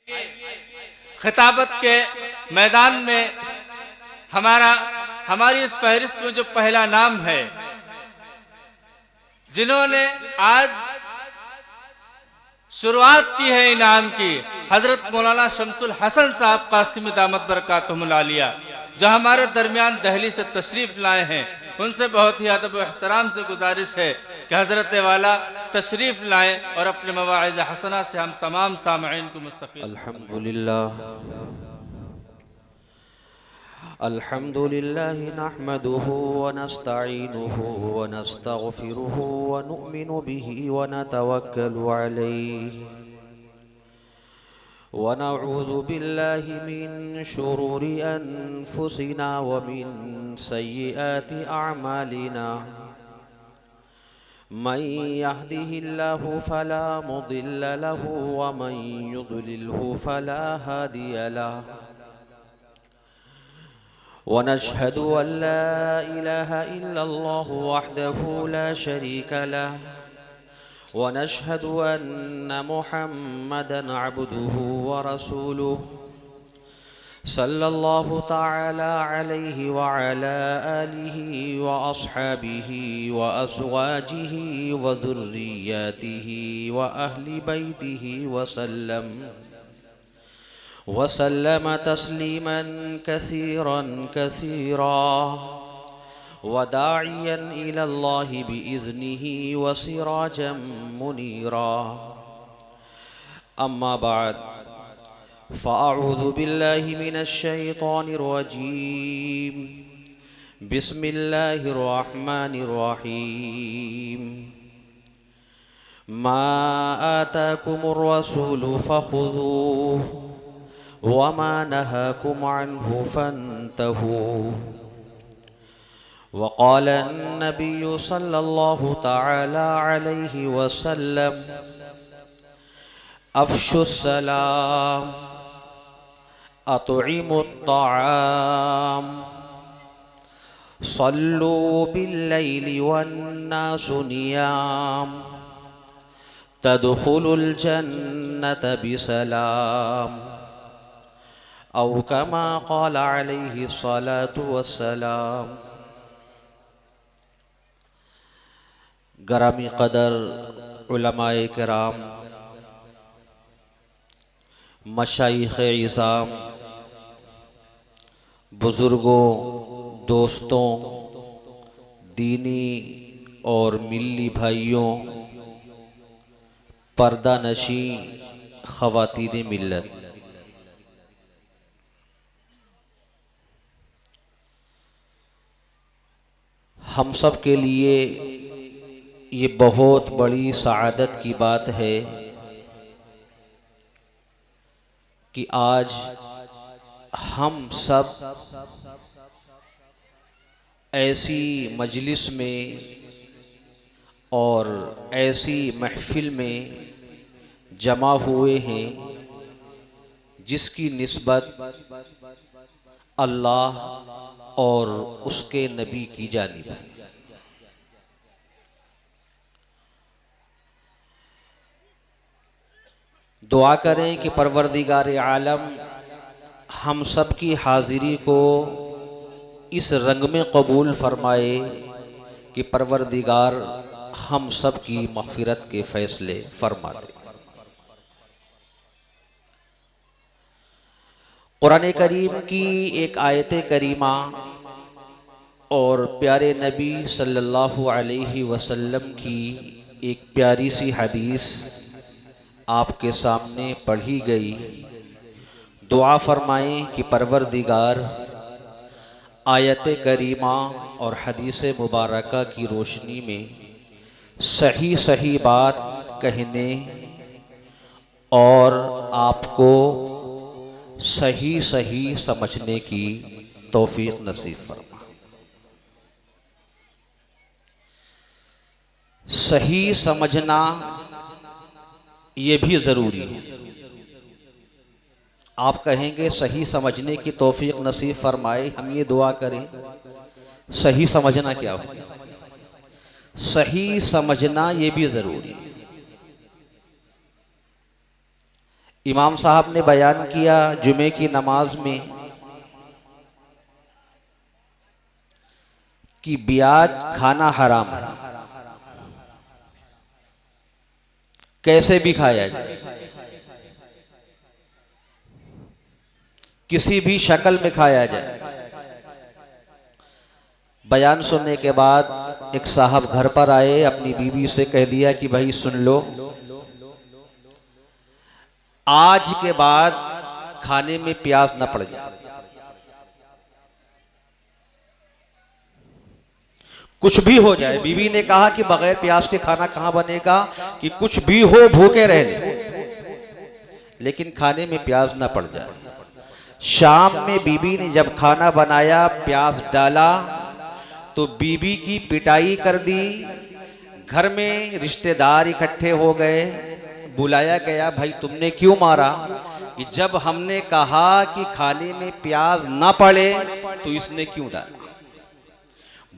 खिताबत के मैदान में हमारी इस फहरिस्त में जो पहला नाम है, जिन्होंने आज शुरुआत की है इनाम की, हजरत मौलाना शम्सुल हसन साहब कासिमी दामत बरकातुहुल आलिया, जो हमारे दरमियान दिल्ली से तशरीफ लाए हैं। उनसे बहुत ही अदब व एहतराम से गुजारिश है कि हजरत वाला तशरीफ लाएं और अपने मवाइज़ हसना से हम तमाम सामईन को मुस्तफ़ीद। अल्हम्दुलिल्लाह नहमदुहु व नस्तईनुहु व नस्तगफिरुहु व नुमिनु बिही व नतवक्कलु अलैहि व नऊज़ु बिल्लाहि मिन शुरूरि अनफुसिना व मिन सय्यिआति अअमालिना। मन यहदिहिल्लाहु फला मुदिल्ल लहु व मन युद्लिल्हु फला हादिय लहु। वनशहदु अल्ला इलाहा इल्लल्लाह वहदहु ला शरीका लह वनशहदु अन्न मुहम्मदन अब्दुहु व रसूलुहु सल्लल्लाहु तआला अलैहि व अला आलिहि व अस्हाबिहि व अज़वाजिहि व ज़ुर्रिय्यतिहि व अहली बैतिहि वसल्लम तस्लीमन कसीरन कसीरा व दाइयन इलल्लाहि बिइज़्निहि व सिराजम मुनीरा। अम्मा बाद फ़अऊज़ु बिल्लाहि मिनश शैतानिर रजीम। बिस्मिल्लाहिर रहमानिर रहीम। मा आताकुमुर रसूलु फ़ख़ुज़ूहु वमा नहाकुम अन्हु फंतहू। वक़ाल अन्नबिय्यु सल्लल्लाहु तआला अलैहि वसल्लम अफ़्शुस्सलाम अत्इमुत तआम सल्लू बिल्लैलि वन्नासु नियाम तदख़ुलुल जन्नत बिसलाम औ कमा क़ाल अलैहि सलातु वस्सलाम। गरामी क़दर उलमाए किराम, मशाइख़े इज़ाम, बुज़ुर्गों, दोस्तों, दीनी और मिल्ली भाइयों, पर्दा नशी ख़वातीन मिल्लत, हम सब के लिए ये बहुत बड़ी सआदत की बात है कि आज हम सब ऐसी मजलिस में और ऐसी महफिल में जमा हुए हैं जिसकी निस्बत अल्लाह और उसके नबी की जानिब है। दुआ करें कि परवरदिगार आलम हम सब की हाज़िरी को इस रंग में कबूल फरमाए कि परवरदिगार हम सब की मग़फ़िरत के फ़ैसले फरमा दे। कुरान करीम की एक आयत करीमा और प्यारे नबी सल्लल्लाहु अलैहि वसल्लम की एक प्यारी सी हदीस आपके सामने पढ़ी गई। दुआ फरमाएं कि परवरदिगार आयत करीमा और हदीस मुबारका की रोशनी में सही सही बात कहने और आपको सही सही समझने की तौफीक नसीब फरमा। सही समझना ये भी ज़रूरी है। आप कहेंगे सही समझने की तौफीक नसीब फरमाए, हम ये दुआ करें सही समझना क्या हो। सही समझना ये भी ज़रूरी है। इमाम साहब ने बयान किया जुमे की नमाज में कि ब्याज खाना हराम है, कैसे भी खाया जाए, किसी भी शक्ल में खाया जाए। बयान सुनने के बाद एक साहब घर पर आए, अपनी बीवी से कह दिया कि भाई सुन लो, आज के बाद खाने में प्याज न पड़ जाए, कुछ भी हो जाए। बीवी ने कहा कि बगैर प्याज के खाना कहां बनेगा, कि कुछ भी हो भूखे रहने, लेकिन खाने में प्याज न पड़ जाए। शाम में बीवी ने जब खाना बनाया, प्याज डाला, तो बीवी की पिटाई कर दी। घर में रिश्तेदार इकट्ठे हो गए, बुलाया गया, भाई तुमने क्यों मारा? कि जब हमने कहा कि खाने में प्याज ना पड़े तो इसने क्यों डाला।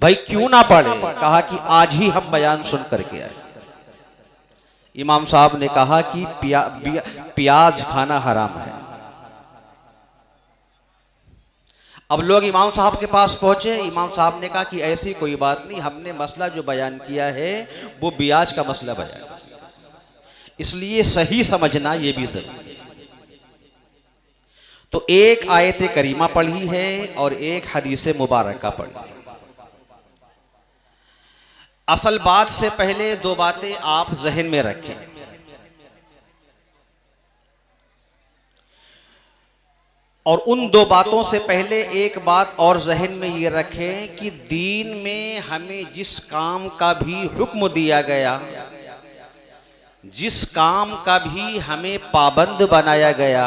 भाई क्यों ना पड़े? कहा कि आज ही हम बयान सुन करके आए। इमाम साहब ने कहा कि प्याज खाना हराम है। अब लोग इमाम साहब के पास पहुंचे। इमाम साहब ने कहा कि ऐसी कोई बात नहीं, हमने मसला जो बयान किया है वो ब्याज का मसला बयान किया, इसलिए सही समझना ये भी जरूरी है। तो एक आयत करीमा पढ़ी है और एक हदीस मुबारका पढ़ी है। असल बात से पहले दो बातें आप जहन में रखें। और उन दो बातों से पहले एक बात और जहन में ये रखें कि दीन में हमें जिस काम का भी हुक्म दिया गया, जिस काम का भी हमें पाबंद बनाया गया,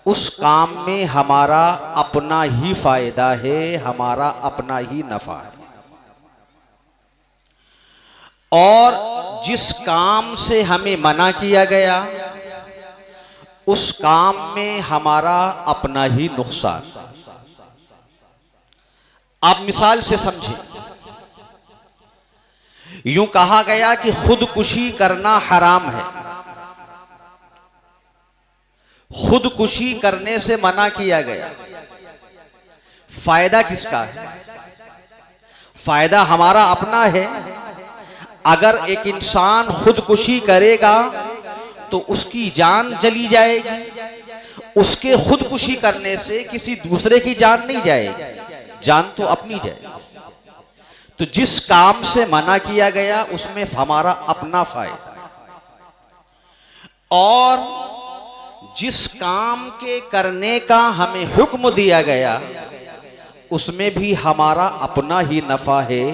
उस काम में हमारा अपना ही फायदा है, हमारा अपना ही नफा है। और जिस काम से हमें मना किया गया, उस काम में हमारा अपना ही नुकसान। आप मिसाल से समझें। यूं कहा गया कि खुदकुशी करना हराम है, खुदकुशी करने से मना किया गया। फायदा किसका है? फायदा हमारा अपना है। अगर एक इंसान खुदकुशी करेगा तो उसकी जान चली जाएगी। उसके खुदकुशी करने से किसी दूसरे की जान नहीं जाएगी, जान तो अपनी जाएगी। तो जिस काम से मना किया गया उसमें हमारा अपना फायदा, और जिस काम के करने का हमें हुक्म दिया गया उसमें भी हमारा अपना ही नफा है,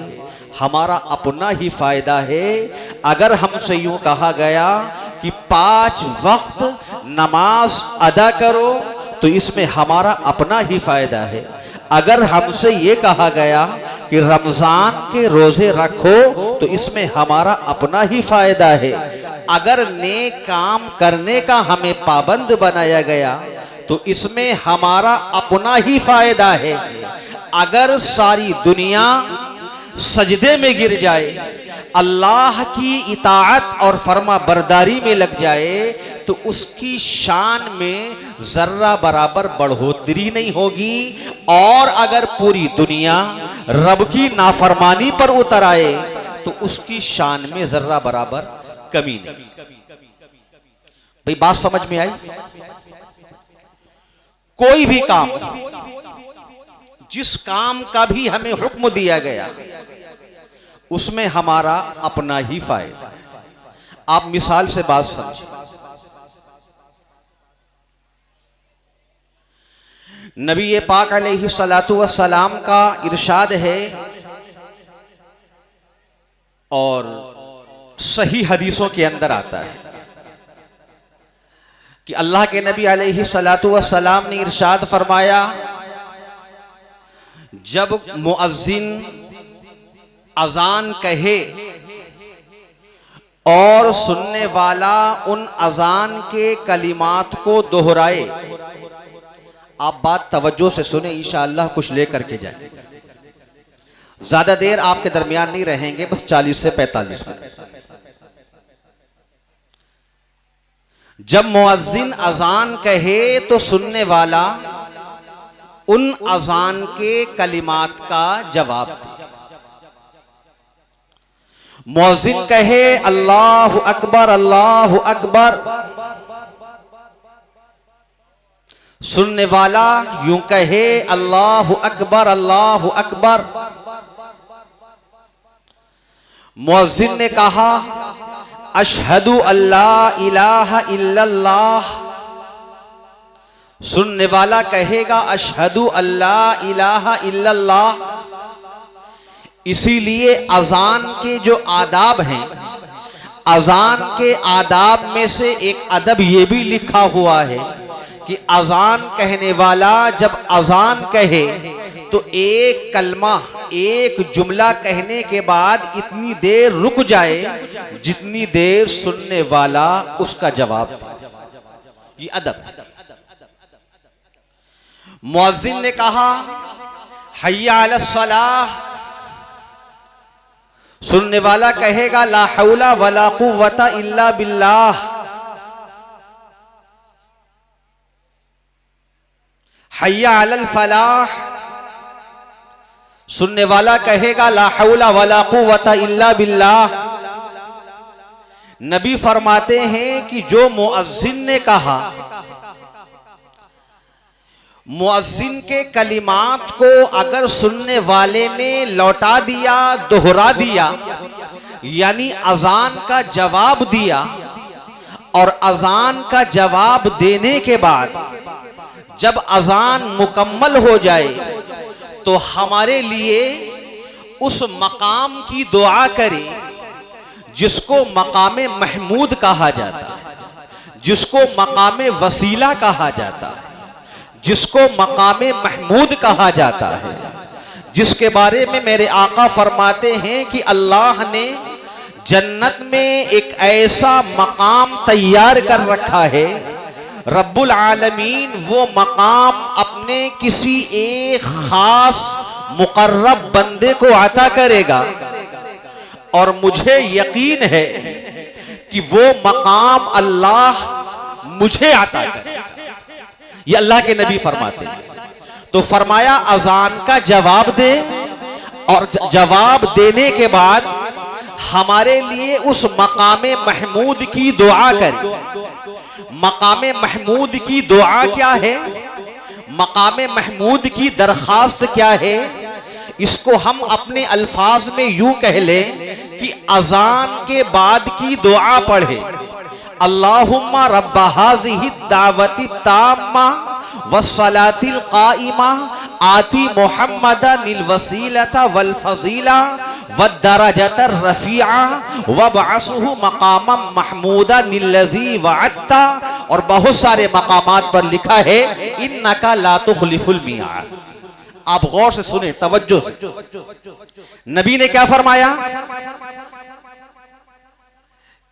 हमारा अपना ही फायदा है। अगर हमसे यूं कहा गया कि 5 वक्त नमाज अदा करो तो इसमें हमारा अपना ही फायदा है। अगर हमसे ये कहा गया कि रमजान के रोजे रखो तो इसमें हमारा अपना ही फायदा है। अगर नेक काम करने का हमें पाबंद बनाया गया तो इसमें हमारा अपना ही फायदा है। अगर सारी दुनिया सजदे में गिर जाए, अल्लाह की इताअत और फर्मा बरदारी में लग जाए तो उसकी शान में जर्रा बराबर बढ़ोतरी नहीं होगी। और अगर पूरी दुनिया रब की नाफरमानी पर उतर आए तो उसकी शान में जर्रा बराबर कमी नहीं। भाई बात समझ में आई? कोई भी काम, जिस काम का भी हमें हुक्म दिया गया उसमें हमारा अपना ही फायदा। आप मिसाल से बात समझें। नबी पाक अलैहिस्सलातु वस्सलाम का इरशाद है और सही हदीसों के अंदर आता है कि अल्लाह के नबी अलैहिस्सलातु वस्सलाम ने इरशाद फरमाया, जब मुअज्जिन अजान कहे और सुनने वाला उन अजान के कलिमात को दोहराए। आप बात तवज्जो से सुने, इंशाअल्लाह कुछ लेकर के जाए। ज्यादा देर आपके दरमियान नहीं रहेंगे, बस 40 से 45 मिनट। जब मुअज्जिन अजान कहे तो सुनने वाला उन अजान के कलिमात का जवाब दे। मुअज्जिन कहे अल्लाहु अकबर अल्लाहु अकबर, सुनने वाला यूं कहे अल्लाहु अकबर अल्लाहु अकबर। मुअज्जिन ने कहा अशहदु अल्ला इलाहा इल्लल्लाह, सुनने वाला कहेगा अशहदु अल्ला इलाहा इल्लल्लाह। इसीलिए अजान के जो आदाब हैं, अजान के आदाब में से एक अदब ये भी लिखा हुआ है कि अजान कहने वाला जब अजान कहे तो एक कलमा एक जुमला कहने के बाद इतनी देर रुक जाए जितनी देर सुनने वाला उसका जवाब दे। ये अदब है। मुअज्जिन ने कहा हय्या अलस सलाह, सुनने वाला कहेगा ला हौला वला कुव्वता इल्ला बिल्लाह। हय्या अलल फलाह, सुनने वाला कहेगा ला हौला वला कुव्वता इल्ला बिल्लाह। नबी फरमाते हैं कि जो मुअज्जिन ने कहा, मुअज्जिन के कलिमात को अगर सुनने वाले ने लौटा दिया, दोहरा दिया, यानी अजान का जवाब दिया, और अजान का जवाब देने के बाद जब अजान मुकम्मल हो जाए तो हमारे लिए उस मकाम की दुआ करे जिसको मकामे महमूद कहा जाता है, जिसको मकामे वसीला कहा जाता है, जिसको मकामे महमूद कहा जाता है, जिसके बारे में मेरे आका फरमाते हैं कि अल्लाह ने जन्नत में एक ऐसा मकाम तैयार कर रखा है, रब्बुल आलमीन वो मकाम अपने किसी एक खास मुकर्रब बंदे को अता करेगा, और मुझे यकीन है कि वो मकाम अल्लाह मुझे अता करेगा। ये अल्लाह के नबी फरमाते हैं। तो फरमाया अजान का जवाब दे, और जवाब देने के बाद हमारे लिए उस मकामे महमूद की दुआ करे। मकामे महमूद की दुआ क्या है, मकामे महमूद की दरखास्त क्या है, इसको हम अपने अल्फाज में यूं कह लें कि अजान के बाद की दुआ पढ़े। अल्लाहुम्मा रब्बा हाज़िहि दावती ताम्मा वस्सलातिल काइमा आती मुहम्मदनिल वसीलता वल फजीला वद्दरजतर रफीआ वबअसहु मकामम महमूदा निल्लज़ी वअदता। और बहुत सारे मकामात पर लिखा है इन्नका ला तुखलिफुल मिआद। आप गौर से सुने, तवज्जो से। नबी ने क्या फरमाया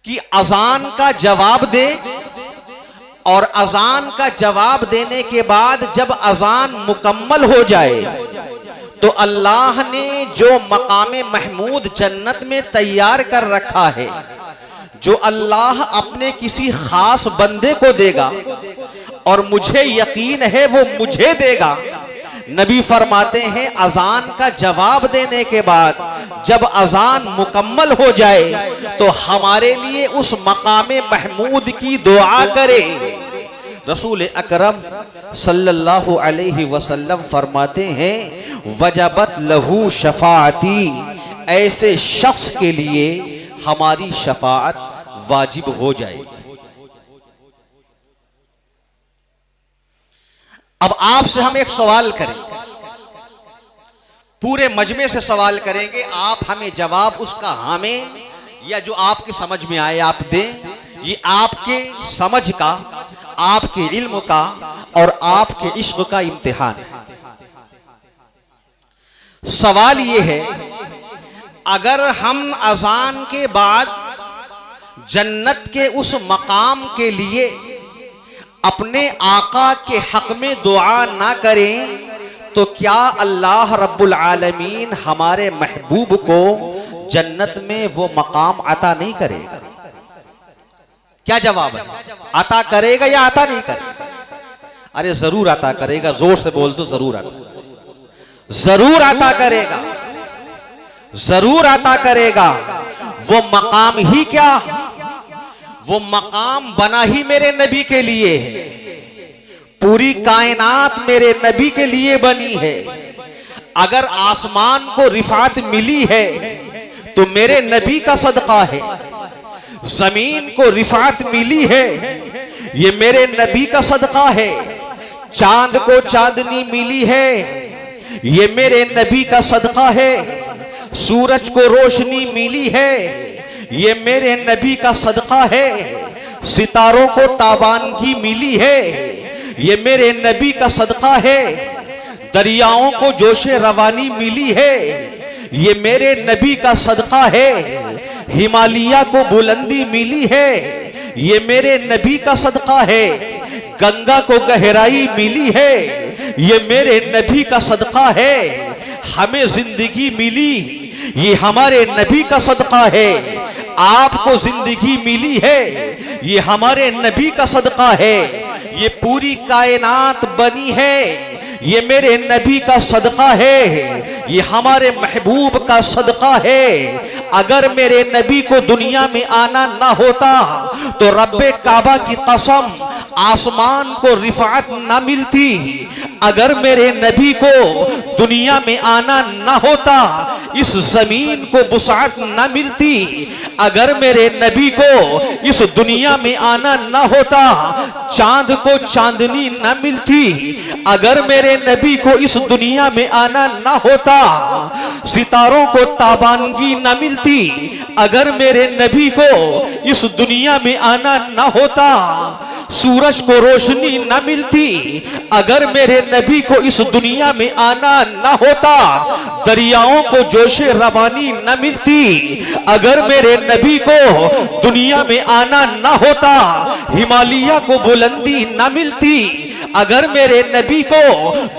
कि अजान का जवाब दे, और अजान का जवाब देने के बाद जब अजान मुकम्मल हो जाए तो अल्लाह ने जो मकामे महमूद जन्नत में तैयार कर रखा है, जो अल्लाह अपने किसी खास बंदे को देगा, और मुझे यकीन है वो मुझे देगा। नबी फरमाते हैं अजान का जवाब देने के बाद जब अजान मुकम्मल हो जाए तो हमारे लिए उस मकामे महमूद की दुआ करे। रसूल अकरम सल्लल्लाहु अलैहि वसल्लम फरमाते हैं वजबत लहू शफाअती, ऐसे शख्स के लिए हमारी शफाअत वाजिब हो जाएगी। अब आपसे हम एक सवाल करें, पूरे मजमे से सवाल करेंगे, आप हमें जवाब उसका हमें या जो आपकी समझ में आए आप दें। ये आपके समझ का, आपके इल्म का और आपके इश्क का इम्तिहान है। सवाल ये है, अगर हम अजान के बाद जन्नत के उस मकाम के लिए अपने आका के हक में दुआ ना करें तो क्या अल्लाह रब्बुल आलमीन हमारे महबूब को जन्नत में वो मकाम अता नहीं करेगा? क्या जवाब है? अता करेगा या अता नहीं करेगा? अरे जरूर अता करेगा, जोर से बोल दो, जरूर अता, जरूर अता करेगा, जरूर अता करेगा। वो मकाम ही क्या, वो मकाम बना ही मेरे नबी के लिए है। पूरी कायनात मेरे नबी के लिए बनी है। अगर आसमान को रिफात मिली है तो मेरे नबी का सदका है। जमीन को रिफात मिली है, ये मेरे नबी का सदका है। चांद को चांदनी मिली है, ये मेरे नबी का सदका है। सूरज को रोशनी मिली है, ये मेरे नबी का सदका है। सितारों को ताबानगी मिली है, ये मेरे नबी का सदका है। दरियाओं को जोशे रवानी मिली है, ये मेरे नबी का सदका है। हिमालय को बुलंदी मिली है, ये मेरे नबी का सदका है। गंगा को गहराई मिली है, ये मेरे नबी का सदका है। हमें जिंदगी मिली, ये हमारे नबी का सदका है। आपको जिंदगी मिली है, ये हमारे नबी का सदका है। ये पूरी कायनात बनी है, ये मेरे नबी का सदका है। ये हमारे महबूब का सदका है। अगर मेरे नबी को दुनिया में आना ना होता तो रब्बे काबा की कसम आसमान को रिफात ना मिलती। अगर मेरे नबी को दुनिया में आना ना होता, इस जमीन को बुसात ना मिलती। अगर मेरे नबी को इस दुनिया में आना ना होता, चांद को चांदनी ना मिलती। अगर मेरे नबी को इस दुनिया में आना ना होता, सितारों को ताबानगी ना मिलती। अगर मेरे नबी को इस दुनिया में आना ना होता, सूरज को रोशनी ना मिलती। अगर मेरे नबी को इस दुनिया में आना ना होता, दरियाओं को जोशे रवानी ना मिलती। अगर मेरे नबी को दुनिया में आना ना होता, हिमालय को बुलंदी ना मिलती। अगर मेरे नबी को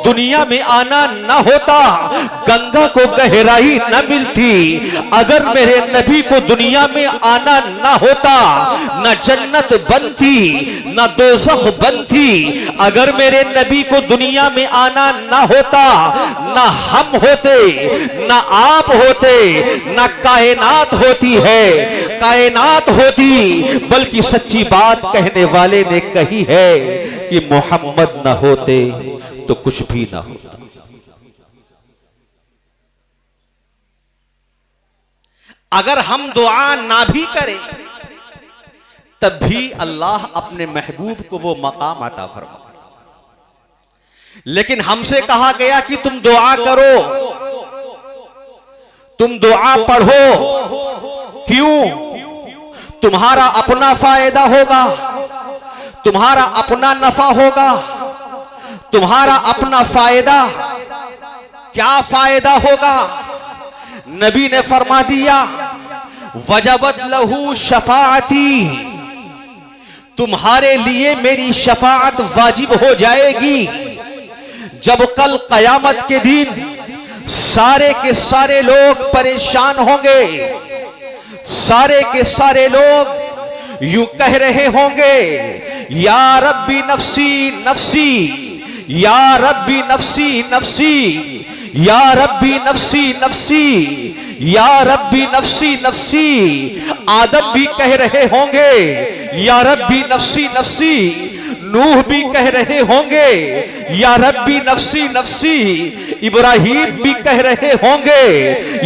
दुनिया में आना ना होता, गंगा को गहराई ना मिलती। अगर मेरे नबी को दुनिया में आना ना होता, न जन्नत बनती न दोज़ख बनती। अगर मेरे नबी को दुनिया में आना ना होता, न हम होते, न आप होते, न कायनात होती है। कायनात होती, बल्कि सच्ची बात कहने वाले ने कही है कि मोहम्मद न होते तो कुछ भी ना होता। अगर हम दुआ ना भी करें तब भी अल्लाह अपने महबूब को वो मकाम अता फरमाए। लेकिन हमसे कहा गया कि तुम दुआ करो, तुम दुआ पढ़ो। क्यों? तुम्हारा अपना फायदा होगा, तुम्हारा अपना नफा होगा, तुम्हारा अपना फायदा। क्या फायदा होगा? नबी ने फरमा दिया, वजबत लहू शफाअती, तुम्हारे लिए मेरी शफाअत वाजिब हो जाएगी। जब कल कयामत के दिन सारे के सारे लोग परेशान होंगे, सारे के सारे लोग यूं कह रहे होंगे, या रब्बी नफ्सी नफ्सी, या रब्बी नफ्सी नफ्सी, या रब्बी नफ्सी नफ्सी, या रब्बी नफ्सी नफ्सी। आदम भी कह रहे होंगे, या रब्बी नफ्सी नफ्सी। नूह भी कह रहे होंगे, या रब्बी नफ्सी नफ्सी। इब्राहिम भी कह रहे होंगे,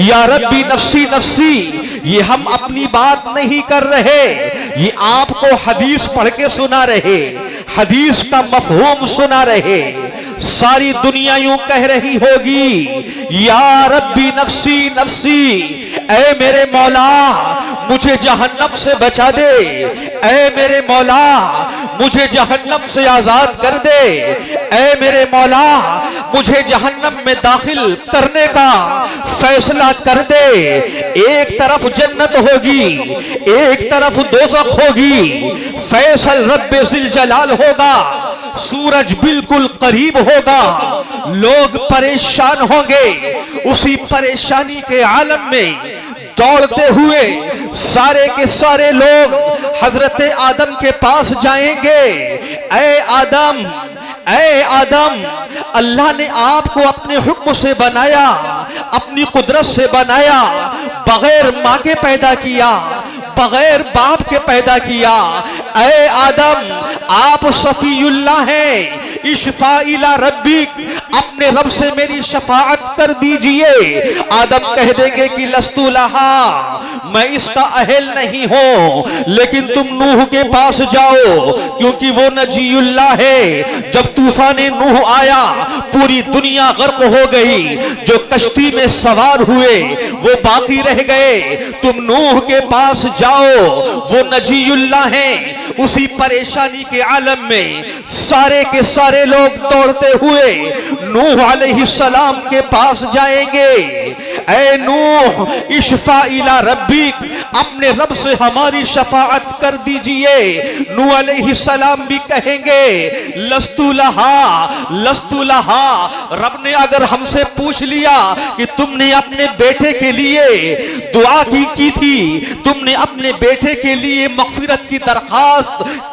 या रब्बी नफ्सी नफ्सी। ये हम अपनी बात नहीं कर रहे, ये आपको हदीस पढ़ के सुना रहे, हदीस का मफहूम सुना रहे। सारी दुनिया यूं कह रही होगी, या रब्बी नफ्सी नफ्सी, ऐ मेरे मौला मुझे जहन्नम से बचा दे, ऐ मेरे मौला मुझे जहन्नम से आजाद कर दे, ऐ मेरे मौला मुझे जहन्नम में दाखिल करने का फैसला कर दे। एक तरफ जन्नत होगी, एक तरफ दोज़ख होगी। फैसल रब्बे ज़िल जलाल होगा, सूरज बिल्कुल करीब होगा। लोग परेशान होंगे। उसी परेशानी के आलम में दौड़ते हुए सारे के सारे लोग हजरत आदम के पास जाएंगे। ऐ आदम, ऐ आदम, अल्लाह ने आपको अपने हुक्म से बनाया, अपनी कुदरत से बनाया, बगैर माँ के पैदा किया, बगैर बाप के पैदा किया। ऐ आदम, आप सफीउल्लाह हैं, इशफा इला रब्बिक, अपने रब से मेरी शफाअत कर दीजिए। आदम कह देंगे कि लस्तु लहा, मैं इसका अहल नहीं हूं, लेकिन तुम नूह के पास जाओ क्योंकि वो नजीउल्लाह है। जब तूफान नूह आया पूरी दुनिया गर्क हो गई, जो कश्ती में सवार हुए वो बाकी रह गए। तुम नूह के पास जाओ, वो नजीउल्लाह है। उसी परेशानी के आलम में सारे के सारे लोग दौड़ते हुए नूह अलैहिस्सलाम के पास जाएंगे। ऐ नूह, इशफा इला रब्बिक, अपने रब से हमारी शफाअत कर दीजिए। नूह अलैहिस्सलाम भी कहेंगे लस्तु लहा, लस्तु लहा। रब ने अगर हमसे पूछ लिया कि तुमने अपने बेटे के लिए दुआ की थी, तुमने अपने बेटे के लिए मगफिरत की दरखास्त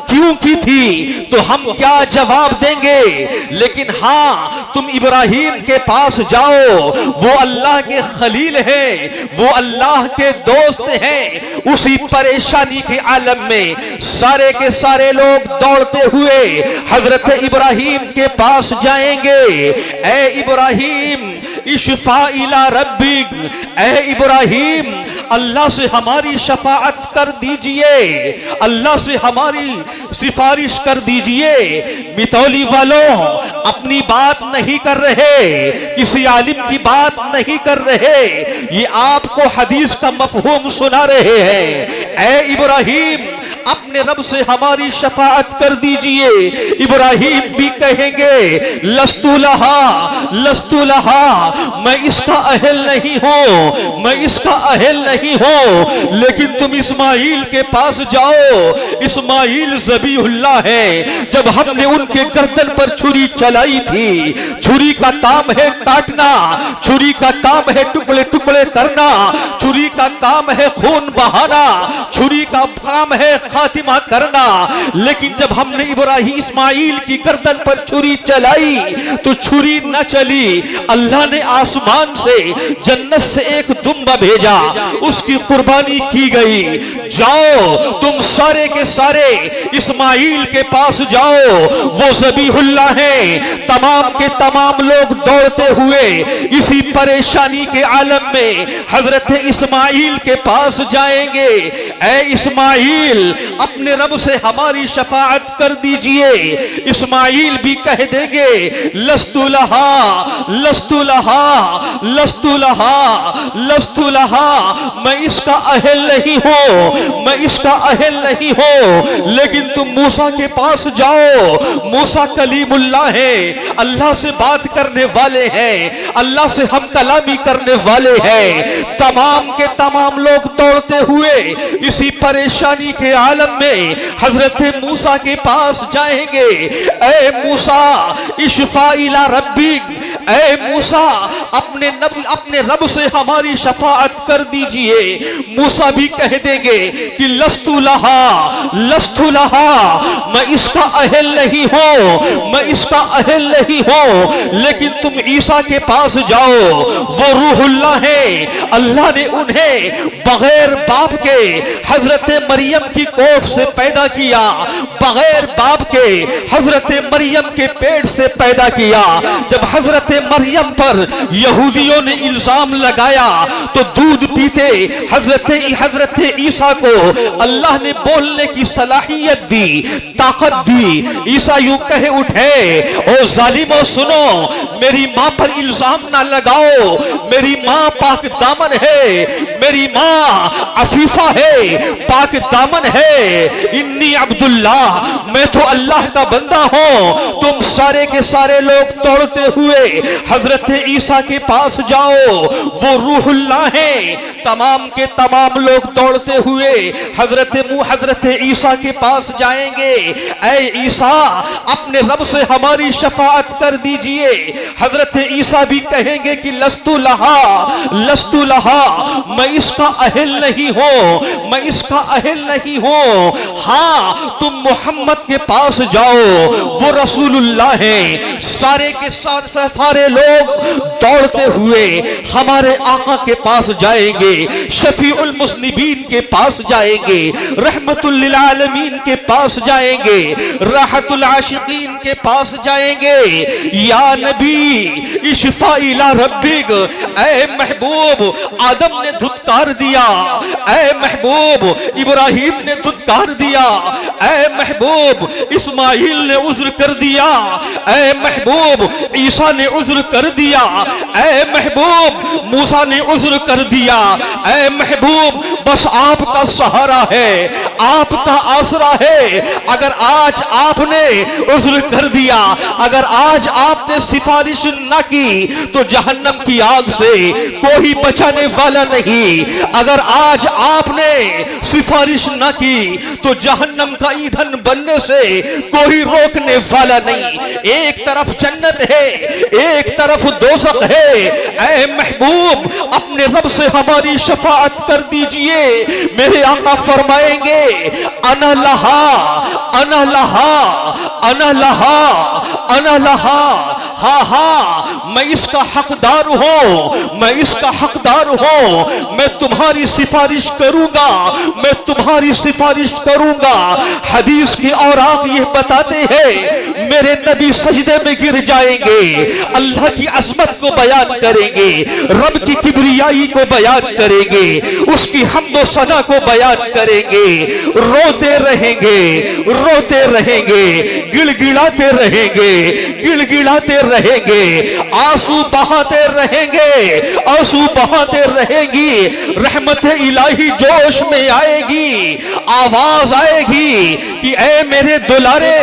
क्यों की थी, तो हम क्या जवाब देंगे। लेकिन हाँ, तुम इब्राहिम के पास जाओ, वो अल्लाह के खलील हैं, वो अल्लाह के दोस्त हैं। उसी परेशानी के आलम में सारे के सारे लोग दौड़ते हुए हजरत इब्राहिम के पास जाएंगे। ऐ इब्राहिम, इशफा इला रब्बिक, ऐ इब्राहिम, अल्लाह से हमारी शफाअत कर दीजिए, अल्लाह से हमारी सिफारिश कर दीजिए। मितौली वालों, अपनी बात नहीं कर रहे, किसी आलिम की बात नहीं कर रहे, ये आपको हदीस का मफहूम सुना रहे हैं। ऐ इब्राहिम, अपने रब से हमारी शफाअत कर दीजिए। इब्राहिम भी कहेंगे लस्तु लहा, लस्तु लहा, मैं इसका अहल नहीं हूं, मैं इसका अहल नहीं हूं। लेकिन तुम इस्माइल के पास जाओ, इस्माइल ज़बीहुल्लाह है। जब हमने उनके गर्दन पर छुरी चलाई थी, छुरी का काम है काटना, छुरी का काम है टुकड़े टुकड़े करना, छुरी का काम है खून बहाना, छुरी का काम है खातिमा करना। लेकिन जब हमने इब्राहिम इस्माइल की गर्दन पर छुरी चलाई तो छुरी न चली। अल्लाह ने आसमान से जन्नत से एक दुम्बा भेजा, उसकी कुर्बानी की गई। जाओ तुम सारे के सारे इस्माइल के पास जाओ, वो ज़बीहुल्लाह है। तमाम के तमाम लोग दौड़ते हुए इसी परेशानी के आलम में हजरत इस्माइल के पास जाएंगे। ऐ इस्माइल, अपने रब से हमारी शफाअत कर दीजिए। इस्माइल भी कह देंगे लस्तु लहा, लस्तु लहा, लस्तु लहा, लस्तु लहा, मैं इसका अहल नहीं हूं, मैं इसका अहल नहीं हूं। लेकिन तुम मूसा के पास जाओ, मूसा कलीमुल्लाह है, अल्लाह से बात करने वाले हैं, अल्लाह से हम कलामी करने वाले हैं। तमाम के तमाम लोग दौड़ते हुए इसी परेशानी के आलम में हजरत मूसा के पास जाएंगे। ऐ मूसा, इशफा इला रब्बिक, ऐ मूसा, अपने रब से हमारी शफाअत कर दीजिए। मूसा भी कह देंगे कि लस्तु लहा, लस्तु लहा, मैं इसका अहल नहीं हूं, मैं इसका अहल नहीं हूं। लेकिन तुम ईसा के पास जाओ, वो रूहुल्लाह है, अल्लाह ने उन्हें बगैर बाप के हजरत मरियम की कोख से पैदा किया, बगैर बाप के हजरत मरियम के पेट से पैदा किया। जब हजरत मरियम पर यहूदियों ने इल्जाम लगाया तो दूध पीते हजरत ईसा को अल्लाह ने बोलने की सलाहियत दी, ताकत दी। ईसा यूं कहे उठे, ओ जालिमो सुनो, मेरी मां पर इल्जाम ना लगाओ, मेरी मां पाक दामन है, मेरी मां अफीफा है, पाक दामन है। इन्नी अब्दुल्लाह, मैं तो अल्लाह का बंदा हूं। तुम सारे के सारे लोग दौड़ते हुए हजरत ईसा के पास जाओ, वो रूहुल्लाह हैं। तमाम के तमाम लोग दौड़ते हुए हजरत ईसा के पास जाएंगे। ऐ ईसा, अपने रब से हमारी शफाअत कर दीजिए। हजरत ईसा भी कहेंगे कि लस्तु लहा, लस्तु लहा, मैं इसका अहल नहीं हूं, मैं इसका अहल नहीं हूं। हाँ, तुम मोहम्मद के पास जाओ, वो रसूलुल्लाह हैं। सारे के सारे लोग दौड़ते हुए हमारे आका के पास जाएंगे, शफीउल मुज़निबीन के पास जाएंगे, रहमतुल लिल आलमीन के पास जाएंगे, राहतुल आशिकीन के पास जाएंगे। या नबी इशफा इला रब्बिक, ऐ महबूब आदम ने धुतकार दिया, ऐ महबूब इब्राहिम ने धुतकार दिया, ऐ महबूब इस्माइल ने उज्र कर दिया, ऐ महबूब ईसा ने उज्र कर दिया, ऐ महबूब मूसा ने उज्र कर दिया। ऐ महबूब बस आपका सहारा है, आपका आसरा है। अगर आज आपने उज्र कर दिया, अगर आज आपने सिफारिश न की तो जहन्नम की आग से कोई बचाने वाला नहीं। अगर आज आपने सिफारिश न की तो जहन्नम का ईंधन बनने से कोई रोकने वाला नहीं। एक तरफ जन्नत है, एक तरफ दोज़ख है। ऐ महबूब अपने रब से हमारी शफाअत कर दीजिए। मेरे आका फरमाएंगे अना लहा, अना लहा, अना लहा, अना लहा। हाँ हाँ, मैं इसका हकदार हूं, मैं इसका हकदार हूं। मैं तुम्हारी सिफारिश करूंगा, मैं तुम्हारी सिफारिश करूंगा। हदीस की औराक ये बताते हैं मेरे नबी सजदे में गिर जाएंगे, अल्लाह की अज़मत को बयान करेंगे, रब की किब्रियाई को बयान करेंगे, उसकी हम्दो सना को बयान करेंगे। रोते रहेंगे, रोते रहेंगे, गिड़गिड़ाते रहेंगे, गिड़गिड़ाते रहेंगे, आंसू बहाते रहेंगे, आंसू बहाते रहेंगी। रहमत इलाही जोश में आएगी, आवाज आएगी कि ऐ मेरे दुलारे,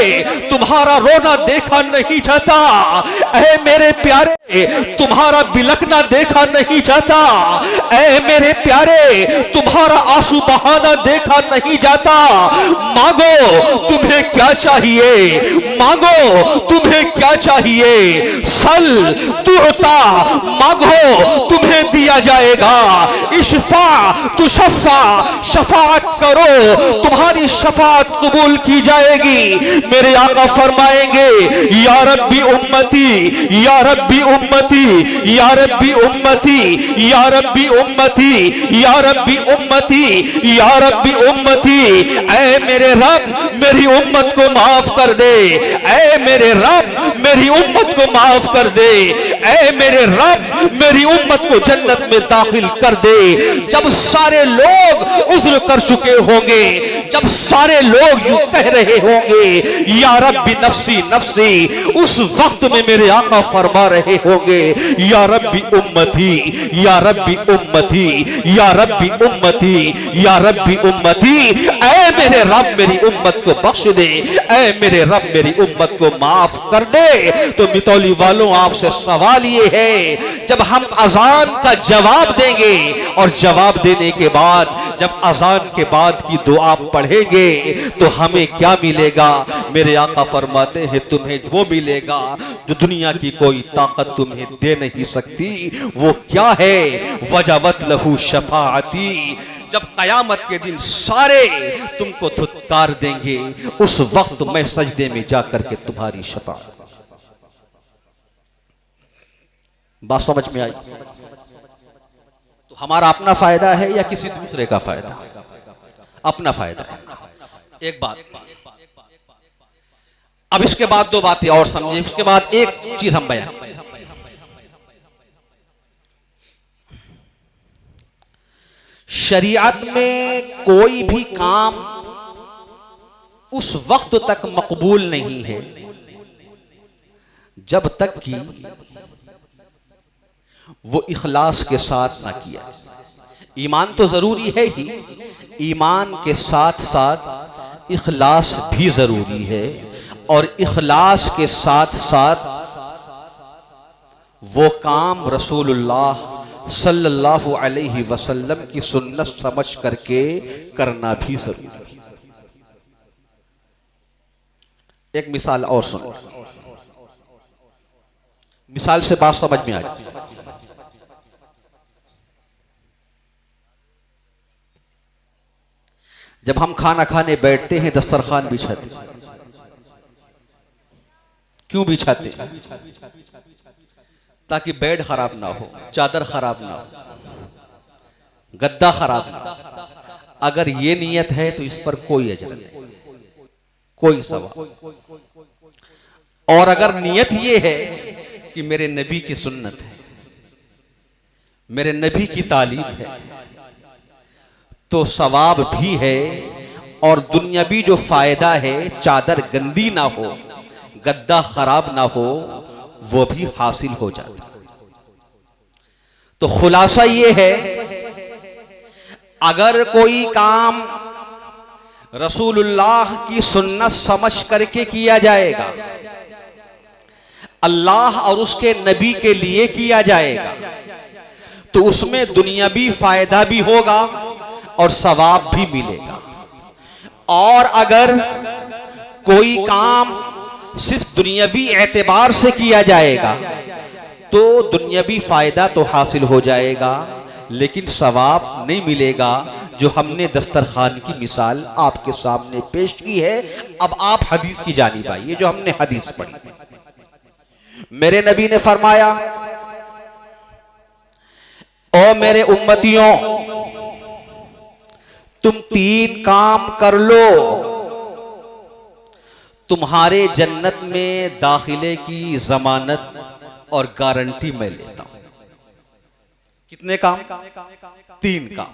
तुम्हारा रोना देखा नहीं जाता, ऐ मेरे प्यारे तुम्हारा बिलखना देखा नहीं जाता, ऐ मेरे प्यारे तुम्हारा आंसू बहाना देखा नहीं जाता। मांगो तुम्हें क्या चाहिए, मांगो तुम्हें क्या चाहिए। सल तुअता, मांगो तुम्हें दिया जाएगा। इशफा तुशफ़ा, शफाअत करो तुम्हारी शफाअत कबूल की जाएगी। मेरे आका फरमाएंगे या रब्बी उम्मती, या रब्बी उम्मती, या रब्बी उम्मती, या रब्बी उम्मती, या रब्बी उम्मती, या रब्बी उम्मती। ऐ मेरे रब मेरी उम्मत को माफ कर दे, ऐ मेरे रब मेरी उम्मत को माफ कर दे, ऐ मेरे रब मेरी उम्मत को जन्नत में दाखिल कर दे। जब सारे लोग उज़्र कर चुके होंगे, जब सारे लोग यूं कह रहे होंगे या रब्बी नफ्सी नफ्सी, उस वक्त में मेरे आका फरमा रहे होंगे या रब्बी उम्मती, या रब्बी उम्मती, या रब्बी उम्मती, या रब्बी उम्मती। ऐ मेरे रब मेरी उम्मत को बख्श दे, ऐ मेरे रब मेरी उम्मत को माफ कर दे। तो मितौली वालों आपसे सवाल ये है, जब हम अजान का जवाब देंगे और जवाब देने के बाद जब अजान के बाद की दुआ पढ़ेंगे तो हमें क्या मिलेगा? मेरे आका फरमाते हैं तुम्हें वो मिलेगा जो दुनिया की कोई ताकत तुम्हें दे नहीं सकती। वो क्या है? वजवत लहू शफाअती। जब कयामत के दिन सारे तुमको धुतकार देंगे, उस वक्त मैं सजदे में जाकर के तुम्हारी शफाअत। बात समझ में आई? तो हमारा अपना फायदा है या किसी दूसरे का फायदा? अपना फायदा है। एक बात, अब इसके बाद दो बातें और समझे, उसके बाद एक चीज हम बयान करें। शरीयत में कोई भी काम उस वक्त तक मकबूल नहीं है जब तक कि वो इखलास के साथ ना किया। ईमान तो जरूरी है ही, ईमान के साथ साथ इखलास भी जरूरी है, और इखलास के साथ साथ वो काम रसूलुल्लाह सल्लल्लाहु अलैहि वसल्लम की सुन्नत समझ करके करना भी जरूरी है। एक मिसाल और सुनो, मिसाल से बात समझ में आ जाए। जब हम खाना खाने बैठते हैं दस्तरखान बिछाते हैं, क्यों बिछाते हैं? ताकि बेड खराब ना हो, चादर खराब ना हो, गद्दा खराब ना हो। अगर ये नियत है तो इस पर कोई अजर नहीं, कोई सवाब। और अगर नियत ये है कि मेरे नबी की सुन्नत है, मेरे नबी की तालीम है, तो सवाब भी है और दुनियावी जो फायदा है, चादर गंदी ना हो, गद्दा खराब ना हो, वो भी हासिल हो जाता। तो खुलासा ये है, अगर कोई काम रसूलुल्लाह की सुन्नत समझ करके किया जाएगा, अल्लाह और उसके नबी के लिए किया जाएगा, तो उसमें दुनियावी फायदा भी होगा और सवाब भी मिलेगा। और अगर कोई काम सिर्फ दुनियावी एतबार से किया जाएगा तो दुनियावी फायदा तो हासिल हो जाएगा, लेकिन सवाब नहीं मिलेगा। जो हमने दस्तरखान की मिसाल आपके सामने पेश की है। अब आप हदीस की जानिब आइए, जो हमने हदीस पढ़ी। मेरे नबी ने फरमाया, ओ मेरे उम्मतियों, तुम 3 काम कर लो, तुम्हारे जन्नत में दाखिले की जमानत और गारंटी मैं लेता हूं। कितने काम? 3 काम।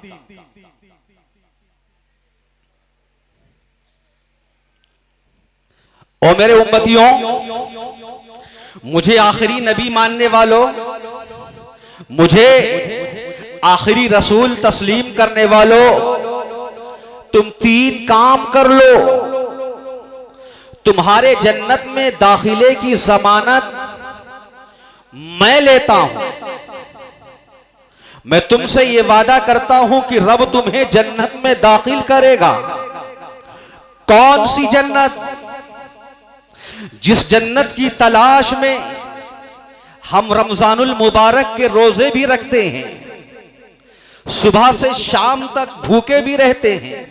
ओ मेरे उम्मतियों, मुझे आखिरी नबी मानने वालों, मुझे आखिरी रसूल तस्लीम करने वालों, तुम 3 काम कर लो, तुम्हारे जन्नत में दाखिले की जमानत मैं लेता हूं। मैं तुमसे यह वादा करता हूं कि रब तुम्हें जन्नत में दाखिल करेगा। कौन सी जन्नत? जिस जन्नत की तलाश में हम रमजानुल मुबारक के रोजे भी रखते हैं, सुबह से शाम तक भूखे भी रहते हैं,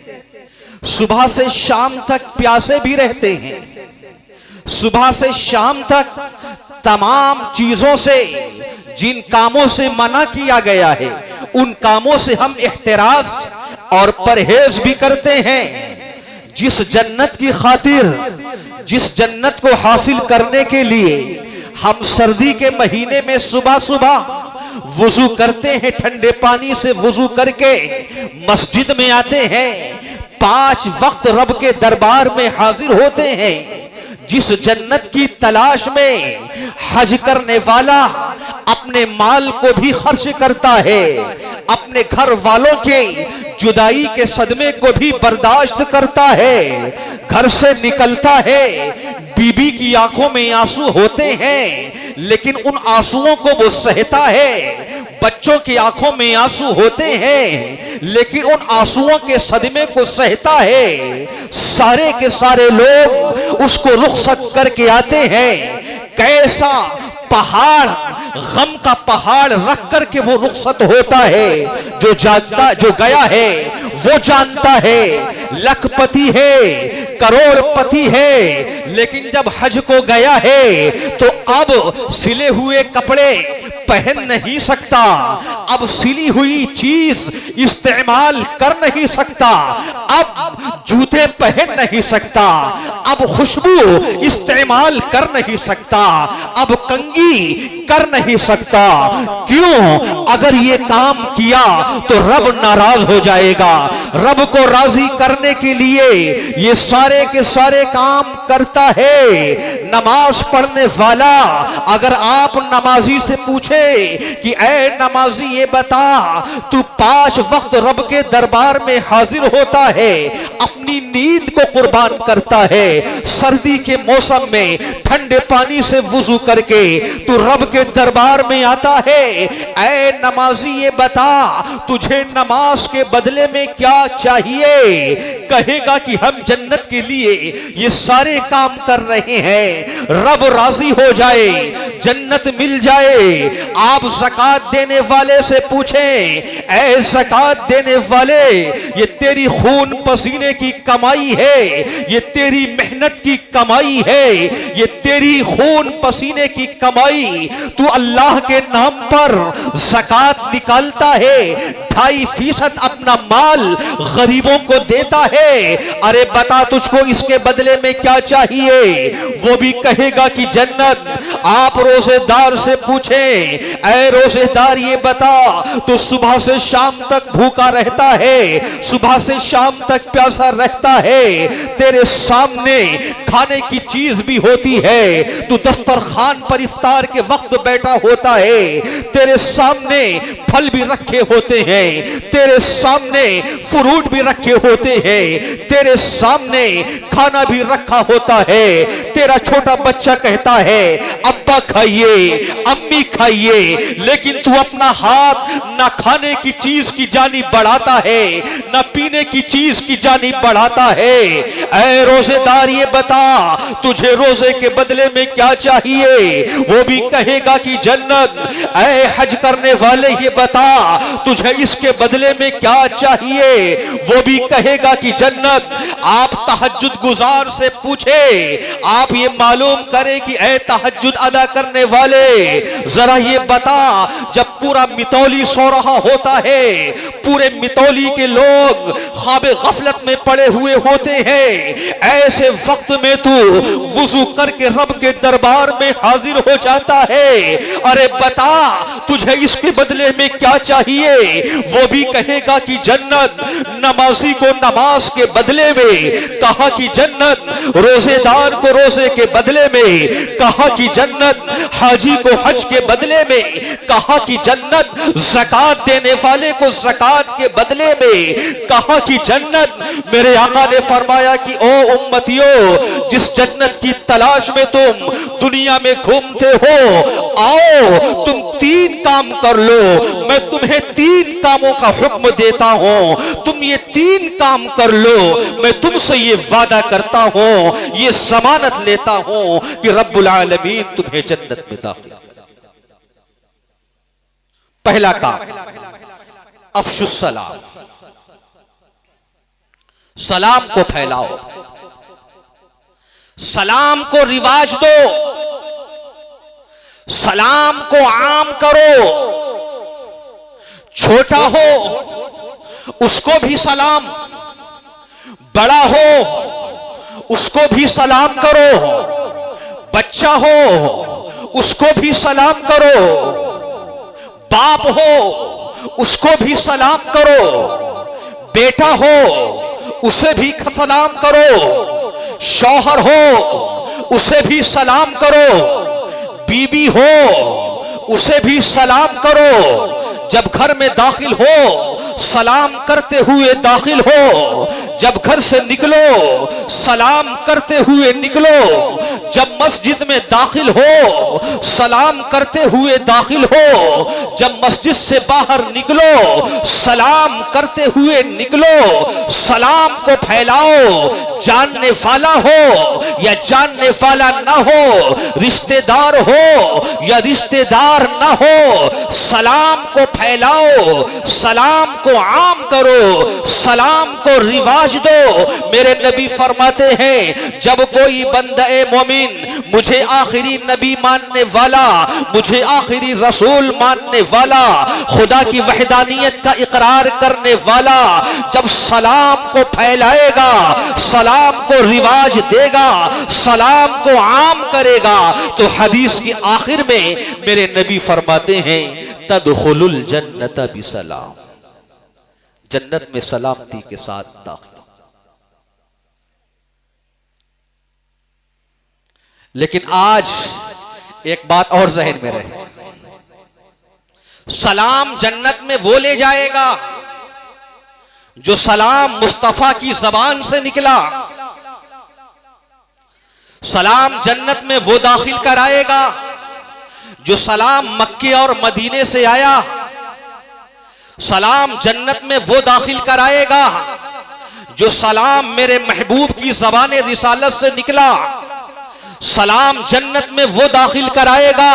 सुबह से शाम तक प्यासे भी रहते हैं, सुबह से शाम तक तमाम चीजों से, जिन कामों से मना किया गया है, उन कामों से हम इख्तिराज और परहेज भी करते हैं। जिस जन्नत की खातिर, जिस जन्नत को हासिल करने के लिए हम सर्दी के महीने में सुबह सुबह वुजू करते हैं, ठंडे पानी से वुजू करके मस्जिद में आते हैं, 5 वक्त रब के दरबार में हाजिर होते हैं, जिस जन्नत की तलाश में हज करने वाला अपने माल को भी खर्च करता है, अपने घर वालों के जुदाई के सदमे को भी बर्दाश्त करता है, घर से निकलता है, बीबी की आंखों में आंसू होते हैं, लेकिन उन आंसुओं को वो सहता है, बच्चों की आंखों में आंसू होते हैं, लेकिन उन आंसुओं के सदमे को सहता है। सारे के सारे लोग उसको रुखसत करके आते हैं। कैसा पहाड़, गम का पहाड़ रख करके वो रुखसत होता है। जो जानता, जो गया है वो जानता है, लखपति है, करोड़पति है, लेकिन जब हज को गया है तो अब सिले हुए कपड़े पहन नहीं सकता, अब सिली हुई चीज इस्तेमाल कर नहीं सकता, अब जूते पहन नहीं सकता, अब खुशबू इस्तेमाल कर नहीं सकता, अब कंघी कर नहीं सकता। क्यों? अगर ये काम किया तो रब नाराज हो जाएगा। रब को राजी करने के लिए ये सारे के सारे काम करता है। नमाज पढ़ने वाला, अगर आप नमाजी से पूछे कि ऐ नमाजी ये बता, तू 5 वक्त रब के दरबार में हाजिर होता है, अपनी अपनी नींद को कुर्बान करता है। सर्दी के मौसम में ठंडे पानी से वुजू करके तू रब के दरबार में आता है। ऐ नमाजी ये बता तुझे नमाज के बदले में क्या चाहिए? कहेगा कि हम जन्नत के लिए ये सारे काम कर रहे हैं, रब राजी हो जाए, जन्नत मिल जाए। आप ज़कात देने वाले से पूछें, ऐ ज़कात देने वाले, ये तेरी खून पसीने की कमाई है, ये तेरी मेहनत की कमाई है, ये तेरी खून पसीने की कमाई, तू अल्लाह के नाम पर ज़कात निकालता है, 2.5% अपना माल गरीबों को देता है। अरे बता तुझको इसके बदले में क्या चाहिए? वो भी कहेगा कि जन्नत। आप रोजेदार से पूछें, ऐ रोजेदार ये बता तो सुबह से शाम तक भूखा रहता है, सुबह से शाम तक प्यासा रहता है, तेरे सामने खाने की चीज भी होती है, तू दस्तरखान पर इफ्तार के वक्त बैठा होता है, तेरे सामने फल भी रखे होते हैं, तेरे सामने फ्रूट भी रखे होते हैं, तेरे सामने खाना भी रखा होता है। तेरा छोटा बच्चा कहता है अब्बा खाइए, अम्मी खाइए, लेकिन तू अपना हाथ ना खाने की चीज की जानी बढ़ाता है, ना पीने की चीज की जानी बढ़ाता है। ऐ रोजेदार ये बता तुझे रोजे के बदले में क्या चाहिए? वो भी कहेगा कि जन्नत। ऐ हज करने वाले ये बता तुझे इसके बदले में क्या चाहिए? वो भी कहेगा कि जन्नत। आप तहज्जुद गुजार से पूछे, आप ये मालूम करें कि ऐ तहज्जुद अदा करने वाले, जरा ये बता जब पूरा मितौली सो रहा होता है, पूरे मितौली के लोग ख्वाबे गफलत में पड़े हुए होते हैं, ऐसे वक्त में तू वुजू करके रब के दरबार में हाजिर हो जाता है। अरे बता तुझे इसके बदले में क्या चाहिए? वो भी कहेगा कि जन्नत। नमाजी को नमाज के बदले में कहा कि जन्नत, रोजेदार को रोजे के बदले में कहा कि जन्नत, हाजी को हज के बदले में कहा कि जन्नत, ज़कात देने वाले को ज़कात के बदले में कहा कि जन्नत। मेरे आका ने फरमाया कि ओ उम्मतियों, जिस जन्नत की तलाश में तुम दुनिया में घूमते हो, आओ तुम 3 काम कर लो, मैं तुम्हें 3 कामों का हुक्म देता हूं, तुम ये 3 काम कर लो, मैं तुमसे ये वादा करता हूं, ये जमानत लेता हूं कि रब्बुल आलमीन तुम्हें जन्नत में दाखिल करेगा। पहला काम अफशुस सलाम, सलाम को फैलाओ, सलाम को रिवाज दो, सलाम को आम करो। छोटा हो उसको भी सलाम, बड़ा हो उसको भी सलाम करो, बच्चा हो उसको भी सलाम करो, बाप हो उसको भी सलाम करो, बेटा हो उसे भी सलाम करो, शौहर हो उसे भी सलाम करो, बीबी हो उसे भी सलाम करो। जब घर में दाखिल हो सलाम करते हुए दाखिल हो, जब घर से निकलो सलाम करते हुए निकलो, जब मस्जिद में दाखिल हो सलाम करते हुए दाखिल हो, जब मस्जिद से बाहर निकलो सलाम करते हुए निकलो। सलाम को फैलाओ, जानने वाला हो या जानने वाला ना हो, रिश्तेदार हो या रिश्तेदार ना हो, सलाम को फैलाओ, सलाम को आम करो, सलाम को रिवाज दो। मेरे नबी फरमाते हैं जब कोई बंदे मोमिन मुझे आखिरी नबी मानने वाला, मुझे आखिरी रसूल मानने वाला, खुदा की वहदानियत का इकरार करने वाला जब सलाम को फैलाएगा, सलाम को रिवाज देगा, सलाम को आम करेगा, तो हदीस की आखिर में मेरे नबी फरमाते हैं तदखुलुल जन्नत बिसलाम, जन्नत में सलामती के साथ दाखिल। लेकिन आज एक बात और ज़हन में रहे, सलाम जन्नत में वो ले जाएगा जो सलाम मुस्तफा की जबान से निकला, सलाम जन्नत में वो दाखिल कराएगा जो सलाम मक्के और मदीने से आया। सलाम जन्नत में वो दाखिल कराएगा जो सलाम मेरे महबूब की ज़बान रिसालत से निकला। सलाम जन्नत में वो दाखिल कराएगा